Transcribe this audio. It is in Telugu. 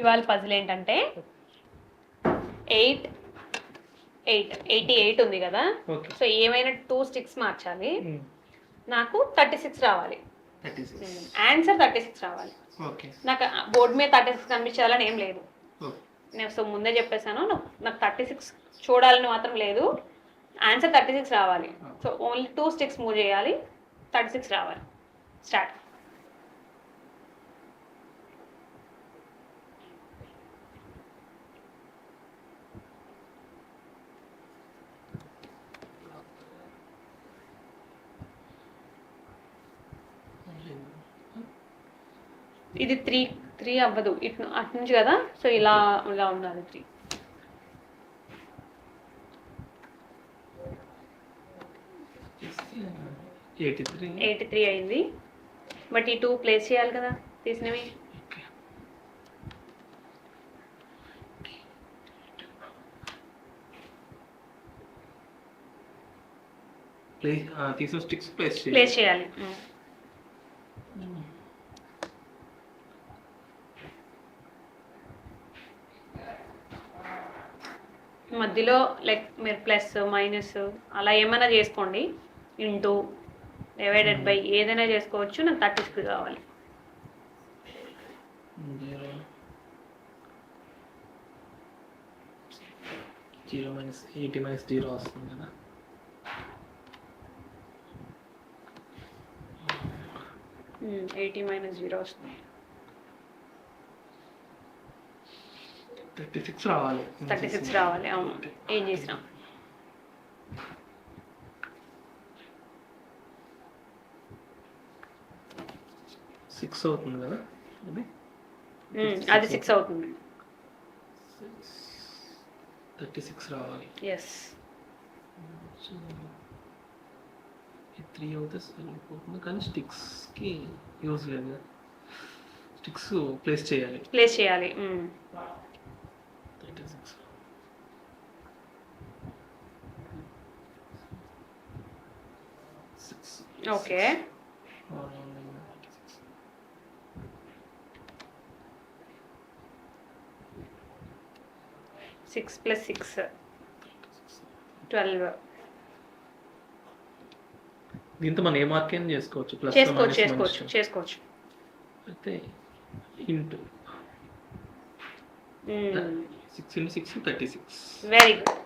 ఇవాళ పజిల్ ఏంటంటే 88 ఉంది కదా, సో ఏమైనా 2 స్టిక్స్ మార్చాలి. నాకు 36 రావాలి, ఆన్సర్ 36 రావాలి. నాకు బోర్డు మీద 36 కనిపించాలని ఏం లేదు, నేను సో ముందే చెప్పేశాను. నాకు 36 చూడాలని మాత్రం లేదు, ఆన్సర్ 36 రావాలి. సో ఓన్లీ 2 స్టిక్స్ మూవ్ చేయాలి, 36 రావాలి. స్టార్ట్. ఇది 3 అవ్వదు, అటు నుంచి కదా, సో ఇలా ఉండాలి. 3 83 అయింది, బట్ ఈ 2 ప్లేస్ చేయాలి కదా తీసినవి. ప్లేస్ చేయాలి. మధ్యలో లైక్ మీరు ప్లస్ మైనస్ అలా ఏమైనా చేసుకోండి, ఇంటూ డివైడెడ్ బై ఏదైనా చేసుకోవచ్చు. నాకు 36 కావాలి. 0 మైనస్ 80 మైనస్ 0 వస్తుంది కదా. -0 వస్తుంది. 36 రావాలి. 36 రావాలి. అవును, ఏం చేసినాం. సిక్స్ అవుతుంది కదా, అది 6 అవుతుంది. 36 రావాలి. ఎస్. 3 అవుతే సరిపోతుంది, కానీ స్టిక్స్కి యూజ్ లేదు కదా, స్టిక్స్ ప్లేస్ చేయాలి. 36. ఓకే. 6 + 6 12. దీంతో మనం ఏ మార్క్ అయినా చేసుకోవచ్చు, చేసుకోవచ్చు. అయితే ఇంటూ 6 × 6 36. Very good.